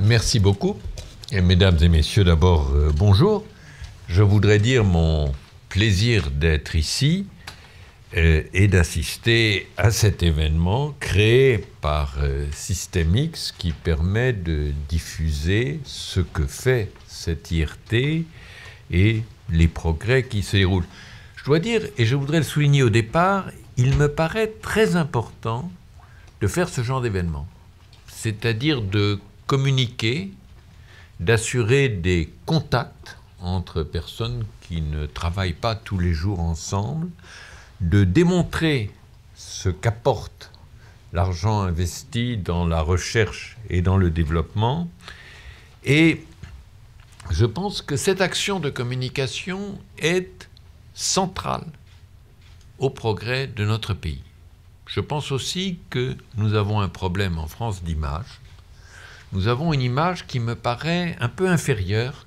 Merci beaucoup. Et mesdames et messieurs, d'abord, bonjour. Je voudrais dire mon plaisir d'être ici et d'assister à cet événement créé par Systemix qui permet de diffuser ce que fait cette IRT et les progrès qui se déroulent. Je dois dire, et je voudrais le souligner au départ, il me paraît très important de faire ce genre d'événement, c'est-à-dire de communiquer, d'assurer des contacts entre personnes qui ne travaillent pas tous les jours ensemble, de démontrer ce qu'apporte l'argent investi dans la recherche et dans le développement. Et je pense que cette action de communication est centrale au progrès de notre pays. Je pense aussi que nous avons un problème en France d'image. Nous avons une image qui me paraît un peu inférieure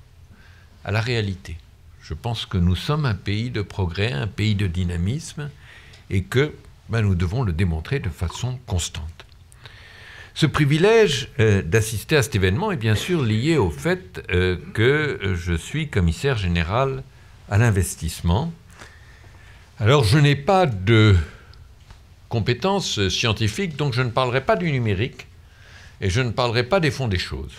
à la réalité. Je pense que nous sommes un pays de progrès, un pays de dynamisme, et que nous devons le démontrer de façon constante. Ce privilège d'assister à cet événement est bien sûr lié au fait que je suis commissaire général à l'investissement. Alors je n'ai pas de compétences scientifiques, donc je ne parlerai pas du numérique et je ne parlerai pas des fonds des choses.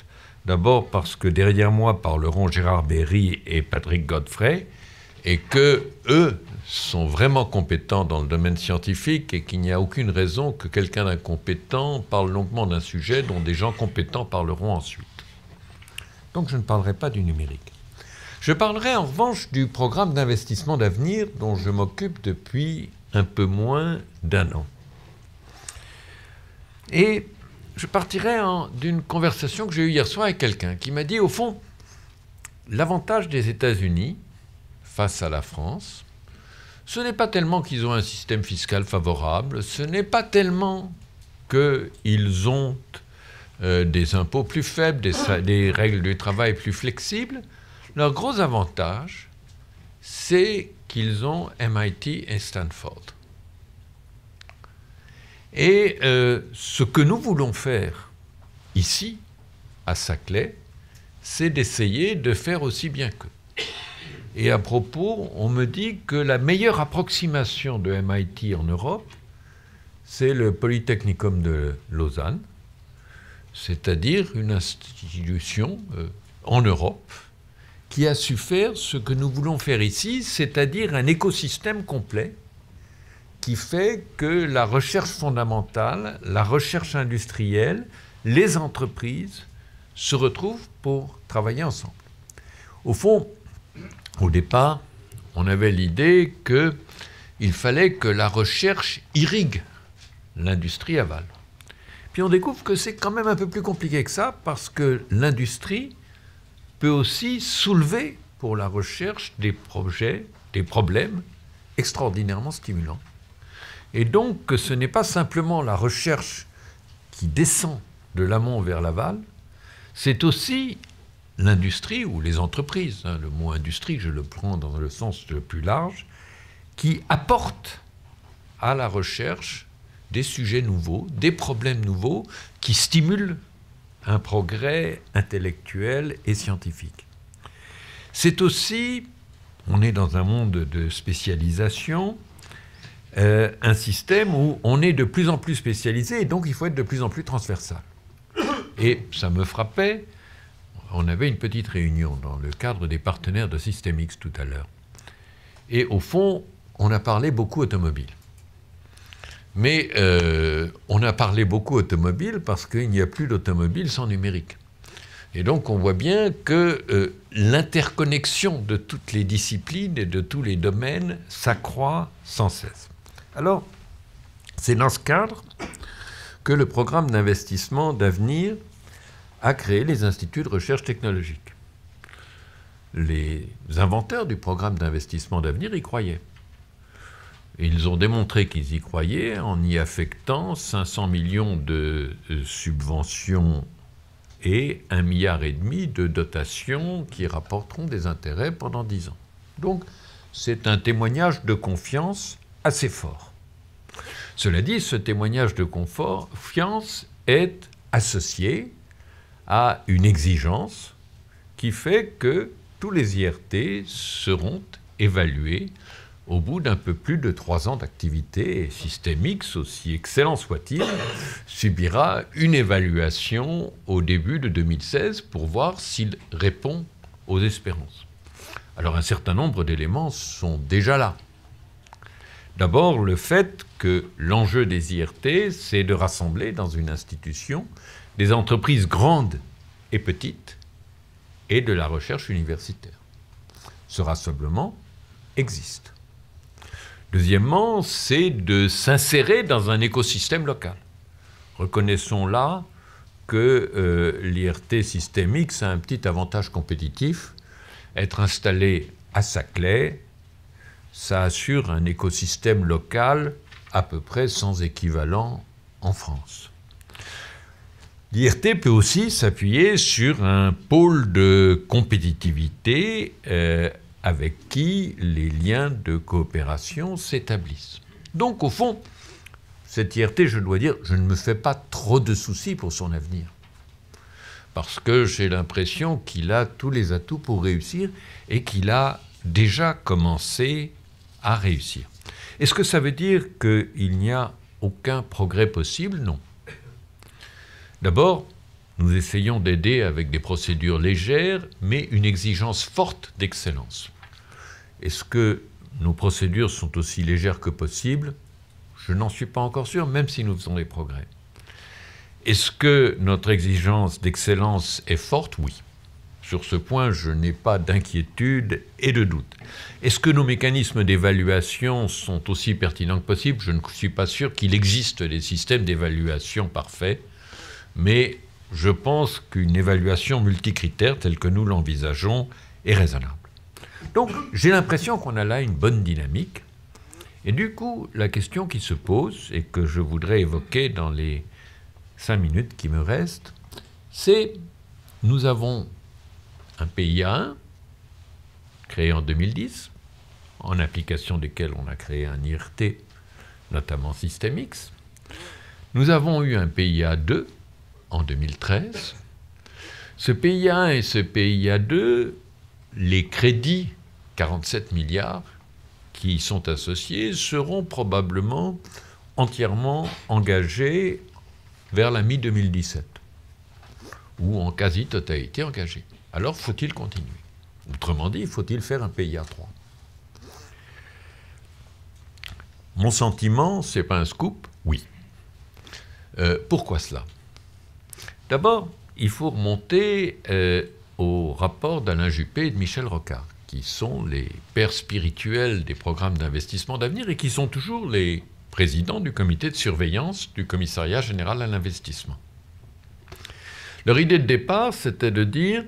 D'abord parce que derrière moi parleront Gérard Berry et Patrick Godfrey, et que eux sont vraiment compétents dans le domaine scientifique et qu'il n'y a aucune raison que quelqu'un d'incompétent parle longuement d'un sujet dont des gens compétents parleront ensuite. Donc je ne parlerai pas du numérique. Je parlerai en revanche du programme d'investissement d'avenir dont je m'occupe depuis un peu moins d'un an. Et je partirai d'une conversation que j'ai eue hier soir avec quelqu'un qui m'a dit, au fond, l'avantage des États-Unis face à la France, ce n'est pas tellement qu'ils ont un système fiscal favorable, ce n'est pas tellement qu'ils ont des impôts plus faibles, des règles du travail plus flexibles. Leur gros avantage, c'est qu'ils ont MIT et Stanford. Et ce que nous voulons faire ici, à Saclay, c'est d'essayer de faire aussi bien qu'eux. Et à propos, on me dit que la meilleure approximation de MIT en Europe, c'est le Polytechnicum de Lausanne, c'est-à-dire une institution en Europe qui a su faire ce que nous voulons faire ici, c'est-à-dire un écosystème complet qui fait que la recherche fondamentale, la recherche industrielle, les entreprises se retrouvent pour travailler ensemble. Au fond, au départ, on avait l'idée qu'il fallait que la recherche irrigue l'industrie aval. Puis on découvre que c'est quand même un peu plus compliqué que ça, parce que l'industrie peut aussi soulever pour la recherche des projets, des problèmes extraordinairement stimulants. Et donc que ce n'est pas simplement la recherche qui descend de l'amont vers l'aval, c'est aussi l'industrie ou les entreprises, le mot industrie, je le prends dans le sens le plus large, qui apportent à la recherche des sujets nouveaux, des problèmes nouveaux, qui stimulent un progrès intellectuel et scientifique. C'est aussi, on est dans un monde de spécialisation, un système où on est de plus en plus spécialisé et donc il faut être de plus en plus transversal. Et ça me frappait, on avait une petite réunion dans le cadre des partenaires de Systemix tout à l'heure. Et au fond, on a parlé beaucoup automobile. Mais on a parlé beaucoup automobile parce qu'il n'y a plus d'automobile sans numérique. Et donc on voit bien que l'interconnexion de toutes les disciplines et de tous les domaines s'accroît sans cesse. Alors, c'est dans ce cadre que le programme d'investissement d'avenir a créé les instituts de recherche technologique. Les inventeurs du programme d'investissement d'avenir y croyaient. Ils ont démontré qu'ils y croyaient en y affectant 500 millions de subventions et 1,5 milliard de dotations qui rapporteront des intérêts pendant 10 ans. Donc, c'est un témoignage de confiance assez fort. Cela dit, ce témoignage de confiance est associé a une exigence qui fait que tous les IRT seront évalués au bout d'un peu plus de 3 ans d'activité, et Système X, aussi excellent soit-il, subira une évaluation au début de 2016 pour voir s'il répond aux espérances. Alors un certain nombre d'éléments sont déjà là. D'abord, le fait que l'enjeu des IRT, c'est de rassembler dans une institution des entreprises grandes et petites et de la recherche universitaire. Ce rassemblement existe. Deuxièmement, c'est de s'insérer dans un écosystème local. Reconnaissons là que l'IRT Système X a un petit avantage compétitif. Être installé à Saclay, ça assure un écosystème local à peu près sans équivalent en France. L'IRT peut aussi s'appuyer sur un pôle de compétitivité avec qui les liens de coopération s'établissent. Donc, au fond, cette IRT, je dois dire, je ne me fais pas trop de soucis pour son avenir. Parce que j'ai l'impression qu'il a tous les atouts pour réussir et qu'il a déjà commencé à réussir. Est-ce que ça veut dire qu'il n'y a aucun progrès possible? Non. D'abord, nous essayons d'aider avec des procédures légères, mais une exigence forte d'excellence. Est-ce que nos procédures sont aussi légères que possible? Je n'en suis pas encore sûr, même si nous faisons des progrès. Est-ce que notre exigence d'excellence est forte? Oui. Sur ce point, je n'ai pas d'inquiétude et de doute. Est-ce que nos mécanismes d'évaluation sont aussi pertinents que possible? Je ne suis pas sûr qu'il existe des systèmes d'évaluation parfaits, mais je pense qu'une évaluation multicritère telle que nous l'envisageons est raisonnable. Donc, j'ai l'impression qu'on a là une bonne dynamique. Et du coup, la question qui se pose, et que je voudrais évoquer dans les 5 minutes qui me restent, c'est nous avons un PIA1 créé en 2010, en application desquels on a créé un IRT, notamment Système X. Nous avons eu un PIA2 en 2013. Ce PIA1 et ce PIA2, les crédits, 47 milliards, qui y sont associés, seront probablement entièrement engagés vers la mi-2017, ou en quasi-totalité engagés. Alors, faut-il continuer? Autrement dit, faut-il faire un PIA3? Mon sentiment, c'est pas un scoop? Oui. Pourquoi cela? D'abord, il faut remonter au rapport d'Alain Juppé et de Michel Rocard, qui sont les pères spirituels des programmes d'investissement d'avenir et qui sont toujours les présidents du comité de surveillance du Commissariat général à l'investissement. Leur idée de départ, c'était de dire,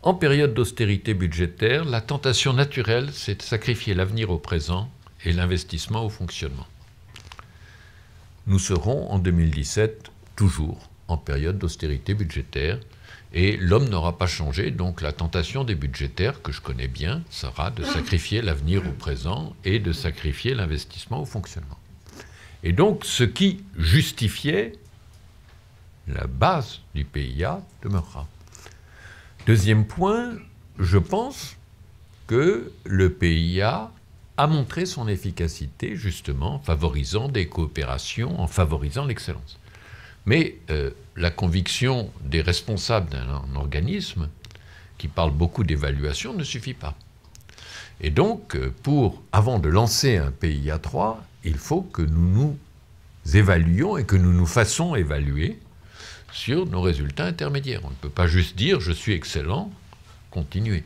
en période d'austérité budgétaire, la tentation naturelle, c'est de sacrifier l'avenir au présent et l'investissement au fonctionnement. Nous serons en 2017 toujours en période d'austérité budgétaire et l'homme n'aura pas changé, donc la tentation des budgétaires, que je connais bien, sera de sacrifier l'avenir au présent et de sacrifier l'investissement au fonctionnement. Et donc, ce qui justifiait la base du PIA demeurera. Deuxième point, je pense que le PIA a montré son efficacité, justement, en favorisant des coopérations, en favorisant l'excellence. Mais la conviction des responsables d'un organisme qui parle beaucoup d'évaluation ne suffit pas. Et donc, avant de lancer un PIA3, il faut que nous nous évaluions et que nous nous fassions évaluer sur nos résultats intermédiaires. On ne peut pas juste dire « je suis excellent », continuer.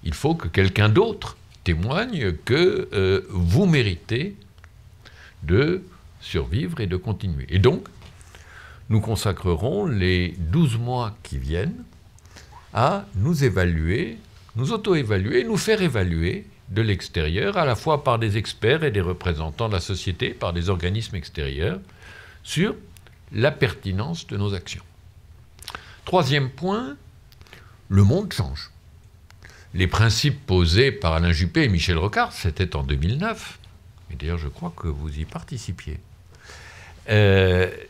Il faut que quelqu'un d'autre témoigne que vous méritez de survivre et de continuer. Et donc, nous consacrerons les 12 mois qui viennent à nous évaluer, nous auto-évaluer, nous faire évaluer de l'extérieur, à la fois par des experts et des représentants de la société, par des organismes extérieurs, sur la pertinence de nos actions. Troisième point, le monde change. Les principes posés par Alain Juppé et Michel Rocard, c'était en 2009, et d'ailleurs je crois que vous y participiez,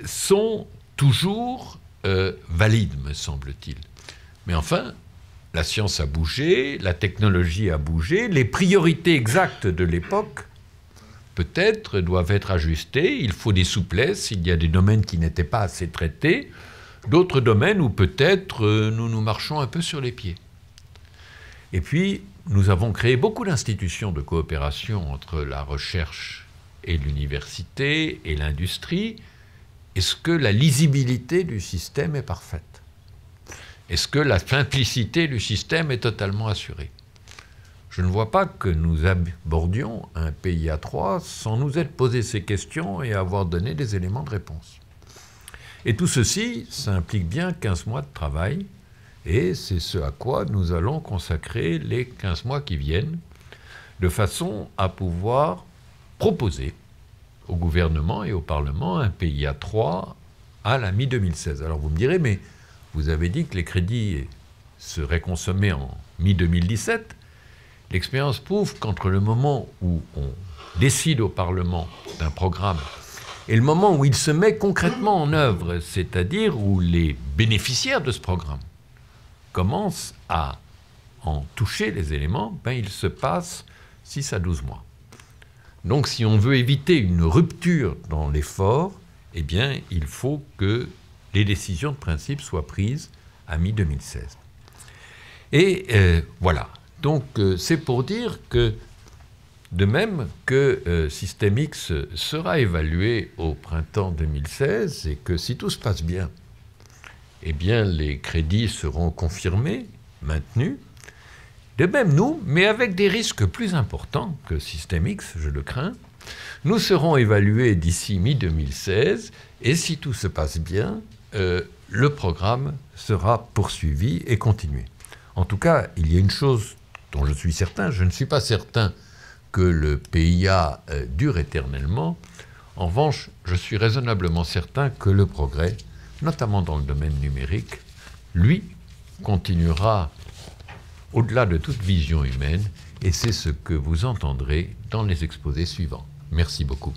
sont toujours valide, me semble-t-il. Mais enfin, la science a bougé, la technologie a bougé, les priorités exactes de l'époque, peut-être, doivent être ajustées. Il faut des souplesses, il y a des domaines qui n'étaient pas assez traités, d'autres domaines où peut-être nous marchons un peu sur les pieds. Et puis, nous avons créé beaucoup d'institutions de coopération entre la recherche et l'université et l'industrie. Est-ce que la lisibilité du système est parfaite? Est-ce que la simplicité du système est totalement assurée? Je ne vois pas que nous abordions un PIA 3 sans nous être posé ces questions et avoir donné des éléments de réponse. Et tout ceci, ça implique bien 15 mois de travail, et c'est ce à quoi nous allons consacrer les 15 mois qui viennent, de façon à pouvoir proposer au gouvernement et au Parlement un PIA 3 à la mi-2016. Alors vous me direz, mais vous avez dit que les crédits seraient consommés en mi-2017. L'expérience prouve qu'entre le moment où on décide au Parlement d'un programme et le moment où il se met concrètement en œuvre, c'est-à-dire où les bénéficiaires de ce programme commencent à en toucher les éléments, il se passe 6 à 12 mois. Donc si on veut éviter une rupture dans l'effort, eh bien il faut que les décisions de principe soient prises à mi-2016. Et voilà. Donc c'est pour dire que, de même que Système X sera évalué au printemps 2016 et que si tout se passe bien, eh bien les crédits seront confirmés, maintenus. De même nous, mais avec des risques plus importants que Système X, je le crains, nous serons évalués d'ici mi-2016 et si tout se passe bien, le programme sera poursuivi et continué. En tout cas, il y a une chose dont je suis certain, je ne suis pas certain que le PIA dure éternellement. En revanche, je suis raisonnablement certain que le progrès, notamment dans le domaine numérique, lui, continuera au-delà de toute vision humaine, et c'est ce que vous entendrez dans les exposés suivants. Merci beaucoup.